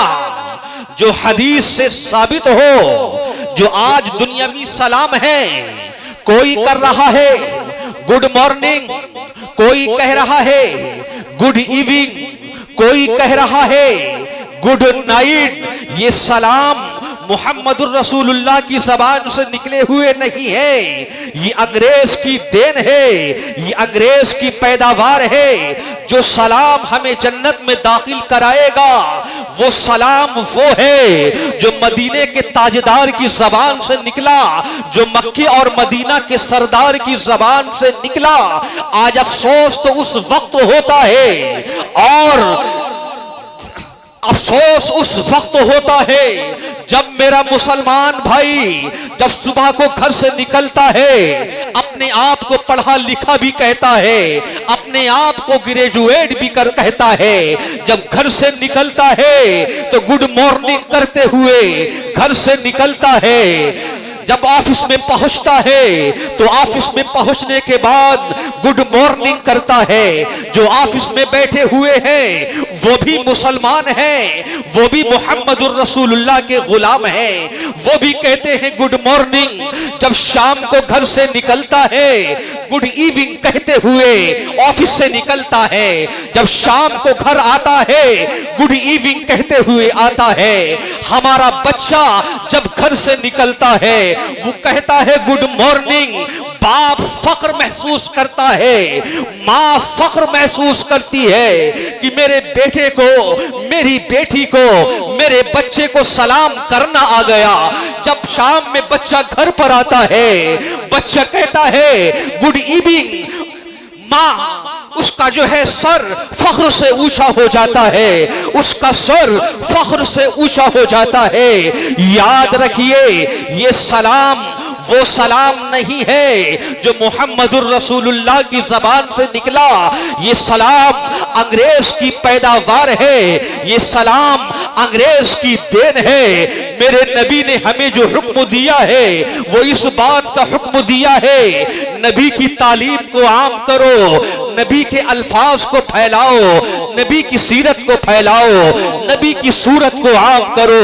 जो हदीस से साबित हो। जो आज दुनियावी सलाम है, कोई कर रहा है गुड मॉर्निंग, कोई कह रहा है गुड इवनिंग, कोई कह रहा है गुड नाइट। ये सलाम मुहम्मदुर रसूलुल्लाह की ज़बान से निकले हुए नहीं है, ये अंग्रेज की देन है, ये अंग्रेज की पैदावार है। जो सलाम हमें जन्नत में दाखिल कराएगा वो सलाम वो है जो मदीने के ताजदार की ज़बान से निकला, जो मक्के और मदीना के सरदार की ज़बान से निकला। आज अफसोस तो उस वक्त होता है, और अफसोस उस वक्त होता है जब मेरा मुसलमान भाई जब सुबह को घर से निकलता है, अपने आप को पढ़ा लिखा भी कहता है, अपने आप को ग्रेजुएट भी कहता है, जब घर से निकलता है तो गुड मॉर्निंग करते हुए घर से निकलता है। जब ऑफिस में पहुंचता है तो ऑफिस में पहुंचने के बाद गुड मॉर्निंग करता है। जो ऑफिस में बैठे हुए हैं वो भी मुसलमान हैं, वो भी मुहम्मदुर रसूलुल्लाह के गुलाम हैं, वो भी कहते हैं गुड मॉर्निंग। जब शाम को घर से निकलता है गुड इवनिंग कहते हुए ऑफिस से निकलता है, जब शाम को घर आता है गुड इवनिंग कहते हुए आता है। हमारा बच्चा जब घर से निकलता है वो कहता है गुड मॉर्निंग। बाप फख्र महसूस करता है, माँ फख्र महसूस करती है कि मेरे बेटे को, मेरी बेटी को, मेरे बच्चे को सलाम करना आ गया। जब शाम में बच्चा घर पर आता है बच्चा कहता है गुड इवनिंग, माँ उसका जो है सर फख्र से ऊंचा हो जाता है, उसका सर फख्र से ऊंचा हो जाता है। याद रखिए ये सलाम वो सलाम नहीं है जो मुहम्मदुर रसूलुल्लाह की ज़बान से निकला, ये सलाम अंग्रेज की पैदावार है, ये सलाम अंग्रेज की देन है। मेरे नबी ने हमें जो हुक्म दिया है वो इस बात का हुक्म दिया है, नबी की तालीम को आम करो, नबी के अल्फाज को फैलाओ, नबी की सीरत को फैलाओ, नबी की सूरत को आम करो,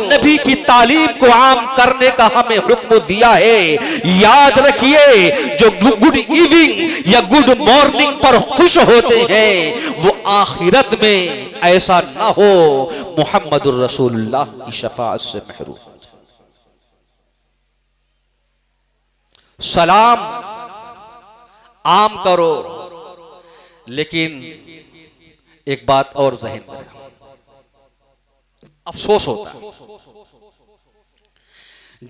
नबी की तालीम को आम करने का हमें हुक्म दिया है। याद रखिए जो गुड इवनिंग या गुड मॉर्निंग पर खुश होते हैं वो आखिरत में ऐसा ना हो मुहम्मदुर रसूलुल्लाह की शफाअत से महरूम। सलाम आम करो, लेकिन एक बात और ज़हन में रखो, अफसोस होता है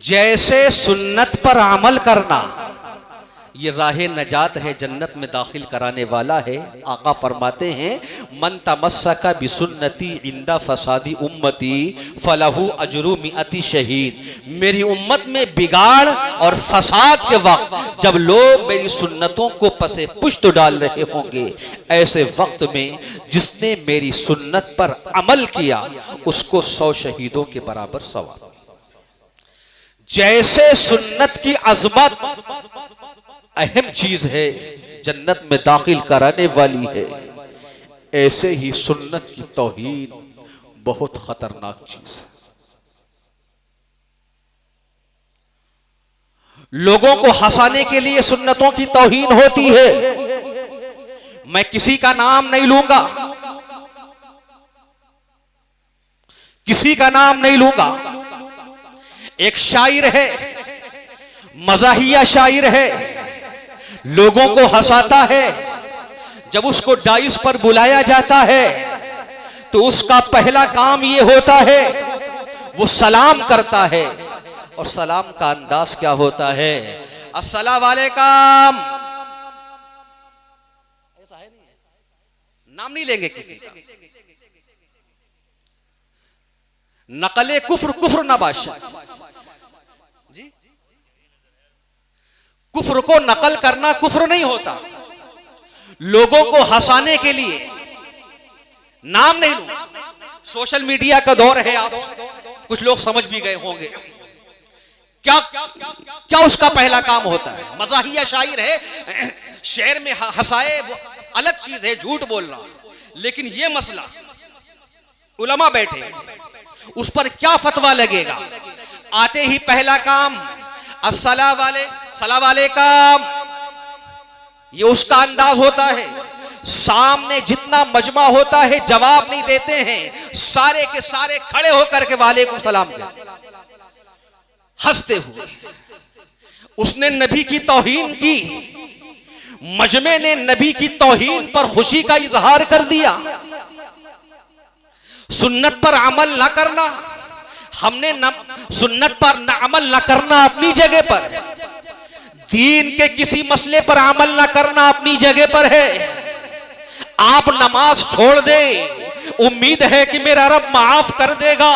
जैसे सुन्नत पर अमल करना ये राहे नजात है, जन्नत में दाखिल कराने वाला है। आका फरमाते हैं मन तमस्सका बिसुन्नती इंदा फसादी उम्मती फलहू अजरू मिअती शहीद। मेरी उम्मत में बिगाड़ और फसाद के वक्त जब लोग मेरी सुन्नतों को पसे पुश्त डाल रहे होंगे, ऐसे वक्त में जिसने मेरी सुन्नत पर अमल किया उसको 100 शहीदों के बराबर सवाब। जैसे सुन्नत की अजमत अहम चीज है, जन्नत में दाखिल कराने वाली है, ऐसे ही सुन्नत की तौहीन बहुत खतरनाक चीज है। लोगों को हंसाने के लिए सुन्नतों की तौहीन होती है। मैं किसी का नाम नहीं लूंगा, किसी का नाम नहीं लूंगा। एक शायर है, मज़ाहिया शायर है, लोगों को हंसाता है। जब उसको डाइस पर बुलाया जाता है तो उसका पहला काम ये होता है वो सलाम करता है, और सलाम का अंदाज क्या होता है, अस्सलाम वालेकुम। ऐसा है नहीं, नाम नहीं लेंगे किसी का। नकले कुफ्र कुफ्र ना बादशाह जी, कुफ्र को नकल करना कुफ्र नहीं होता। लोगों को हंसाने के लिए, नाम नहीं लूं, सोशल मीडिया का दौर है, आप कुछ लोग समझ भी गए होंगे क्या क्या उसका पहला काम होता है। मज़ाहिया शायर है, शेर में हंसाए वो अलग चीज है, झूठ बोलना, लेकिन ये मसला उलमा बैठे, उस पर क्या फतवा लगेगा। आते ही पहला काम अस्सला वाले काम, ये उसका अंदाज होता है। सामने जितना मजमा होता है जवाब नहीं देते हैं, सारे के सारे खड़े होकर के वालेकुम सलाम कहते, हंसते हुए। उसने नबी की तौहीन की, मजमे ने नबी की तौहीन पर खुशी का इजहार कर दिया। सुन्नत पर अमल न करना, हमने सुन्नत पर न अमल न करना अपनी जगह पर, दीन के किसी मसले पर अमल न करना अपनी जगह पर है। आप नमाज छोड़ दे, उम्मीद है कि मेरा रब माफ कर देगा।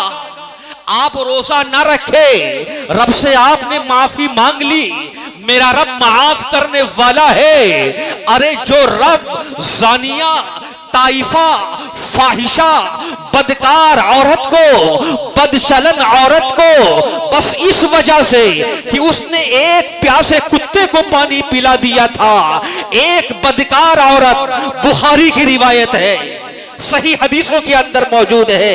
आप रोजा न रखे, रब से आपने माफी मांग ली, मेरा रब माफ करने वाला है। अरे जो रब जानिया, ताइफा, फाहिशा, बदकार औरत को, बदचलन औरत को बस इस वजह से कि उसने एक प्यासे कुत्ते को पानी पिला दिया था, एक बदकार औरत, बुखारी की रिवायत है, सही हदीसों के अंदर मौजूद है।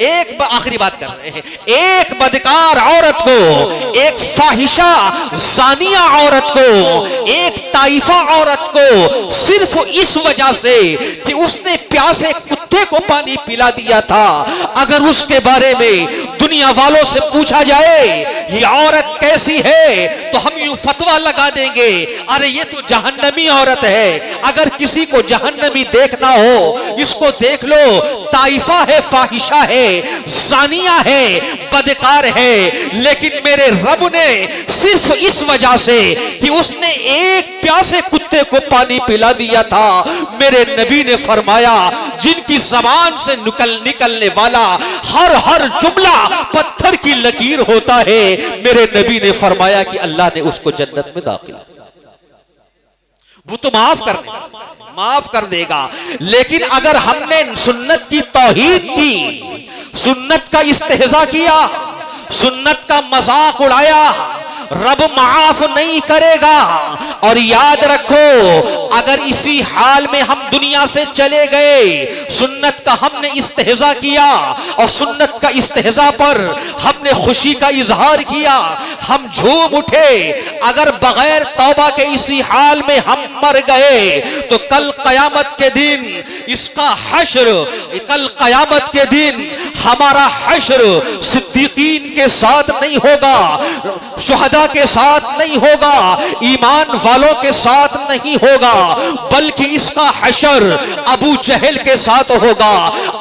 एक आखिरी बात कर रहे हैं, एक बदकार औरत को, एक फाहिशा जानिया औरत को, एक ताइफा औरत को सिर्फ इस वजह से कि उसने प्यासे कुत्ते को पानी पिला दिया था, अगर उसके बारे में दुनिया वालों से पूछा जाए ये औरत कैसी है, तो हम यूं फतवा लगा देंगे, अरे ये तो जहन्नमी औरत है। अगर किसी को जहन्नमी देखना हो, इसको देख लो, ताइफा है, फाहिशा है, जानिया है, बदकार है। लेकिन मेरे रब ने सिर्फ इस वजह से कि उसने एक प्यासे कुत्ते को पानी पिला दिया था, मेरे नबी ने फरमाया जिनकी जबान से निकलने वाला हर जुमला पत्थर की लकीर होता है, मेरे नबी ने फरमाया कि अल्लाह ने उसको जन्नत में दाखिल किया। वो तो माफ कर देगा। लेकिन अगर हमने सुन्नत की तौहीन की, सुन्नत का इस्तेहजा किया, सुन्नत का मजाक उड़ाया, रब माफ नहीं करेगा। और याद रखो, अगर इसी हाल में हम दुनिया से चले गए, सुन्नत का हमने इस्तेहजा किया और सुन्नत का इस्तेहजा पर हमने खुशी का इजहार किया, हम झूम उठे, अगर बगैर तौबा के इसी हाल में हम मर गए, तो कल कयामत के दिन इसका हश्र, कल कयामत के दिन हमारा हश्र सिद्दीकीन के साथ नहीं होगा, शुहदा के साथ नहीं होगा, ईमान वालों के साथ नहीं होगा, बल्कि इसका हश्र अबू जहल के साथ होगा,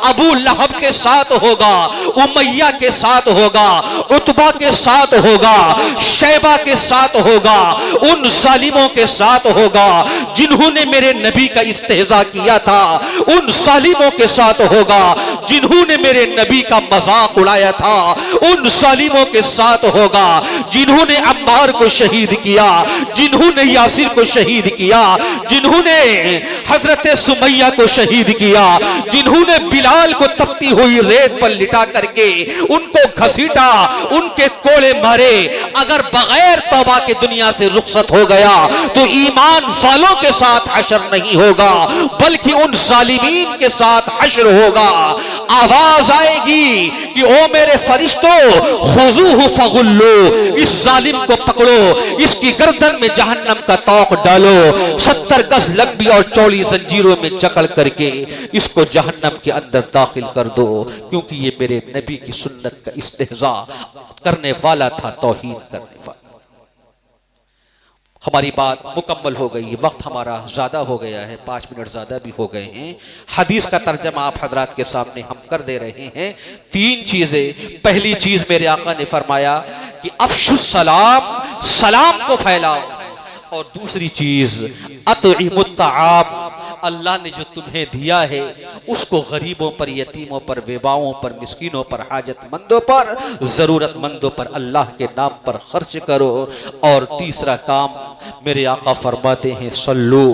अबू लहब के साथ होगा, उमैया के साथ होगा, उतबा के साथ होगा, शैबा के साथ होगा, उन जालिमों के साथ होगा जिन्होंने मेरे नबी का इस्तेहजा किया था, उन जालिमों के साथ होगा जिन्होंने मेरे नबी का मजाक उड़ाया था, उन जालिमों के साथ होगा जिन्होंने अम्मार को शहीद किया, जिन्होंने यासिर को शहीद किया, जिन्होंने हजरत सुमैया को शहीद किया, जिन्होंने बिलाल को तपती हुई रेत पर लिटा करके उनको घसीटा, उनके कोड़े मारे। अगर बगैर तौबा के दुनिया से रुखसत हो गया तो ईमान वालों के साथ हश्र नहीं होगा, बल्कि उन जालिमीन के साथ हश्र होगा। आवाज आएगी कि ओ मेरे फरिश्तों, खुजूहु फगुल्लू, इस जालिम को पकड़ो, इसकी गर्दन में जहन्नम का तौक डालो, 70 गज लंबी और चौड़ी जंजीरों में जकड़ करके इसको जहन्नम के अंदर दाखिल कर दो, क्योंकि ये मेरे नबी की सुन्नत का इस्तेहजा करने वाला था, तौहीन करने वाला। हमारी बात मुकम्मल हो गई, वक्त हमारा ज़्यादा हो गया है, 5 मिनट ज़्यादा भी हो गए हैं। हदीस का तर्जमा आप हजरात के सामने हम कर दे रहे हैं। 3 चीज़ें। पहली चीज़ मेरे आका ने फरमाया कि अफ्शुस सलाम, सलाम को फैलाओ, और दूसरी चीज अतइमुत ताआम, अल्लाह ने जो तुम्हें दिया है उसको गरीबों पर, यतीमों पर, बेवाओं पर, मिस्कीनों पर, हाजतमंदों पर, जरूरतमंदों पर अल्लाह के नाम पर खर्च करो। और तीसरा काम मेरे आका फरमाते हैं सल्लू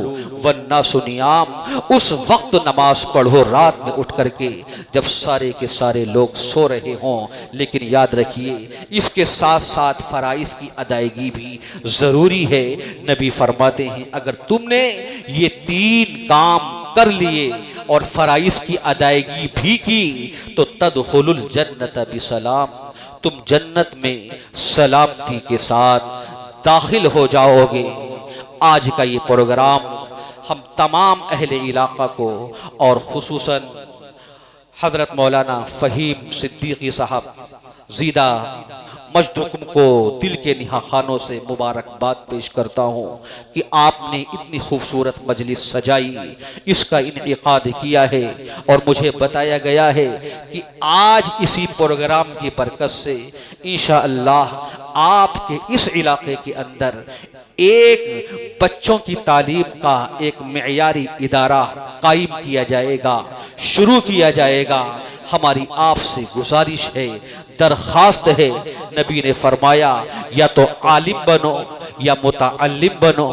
वन्नासु नियाम, उस वक्त नमाज पढ़ो रात में उठ करके जब सारे के सारे लोग सो रहे हों। लेकिन याद रखिए इसके साथ साथ फराइज की अदायगी भी जरूरी है। नबी फरमाते हैं अगर तुमने ये 3 काम कर लिए और फराइज की अदायगी भी की तो तदखुलुल जन्नत बिसलाम, तुम जन्नत में सलामती के साथ दाखिल हो जाओगे। आज का ये प्रोग्राम हम तमाम अहले इलाका को और खुसूसन हजरत मौलाना फ़हीम सिद्दीकी साहब ज़ीदा मजदुकुम को दिल के निहा खानों से मुबारकबाद पेश करता हूँ कि आपने इतनी खूबसूरत मजलिस सजाई, इसका इनेकाद किया है। और मुझे बताया गया है कि आज इसी प्रोग्राम की बरकत से इंशाअल्लाह आपके इस इलाके के अंदर एक बच्चों की तालीम का एक मेयारी इदारा कायम किया जाएगा, शुरू किया जाएगा। हमारी आपसे गुजारिश है, दरखास्त है, नबी ने फरमाया या तो आलिम बनो या मुताअल्लिम बनो,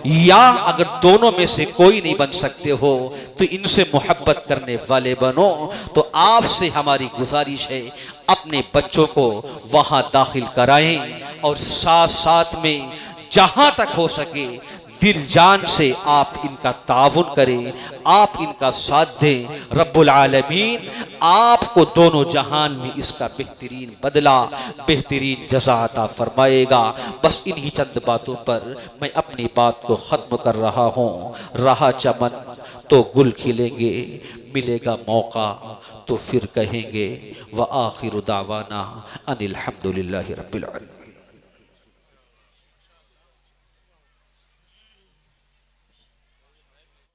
या अगर दोनों में से कोई नहीं बन सकते हो तो इनसे मोहब्बत करने वाले बनो। तो आपसे हमारी गुजारिश है अपने बच्चों को वहां दाखिल कराएं और साथ साथ में जहां तक हो सके दिल जान से आप इनका ताउन करें, आप इनका साथ दें। रब्बुल आलमीन आपको दोनों जहान में इसका बेहतरीन बदला, बेहतरीन जज़ा अता फरमाएगा। बस इन्हीं चंद बातों पर मैं अपनी बात को ख़त्म कर रहा हूँ। रहा चमन तो गुल खिलेंगे, मिलेगा मौका तो फिर कहेंगे व आखिर दावाना अनिल हम्दुलिल्लाहि रब्बिल आलमीन।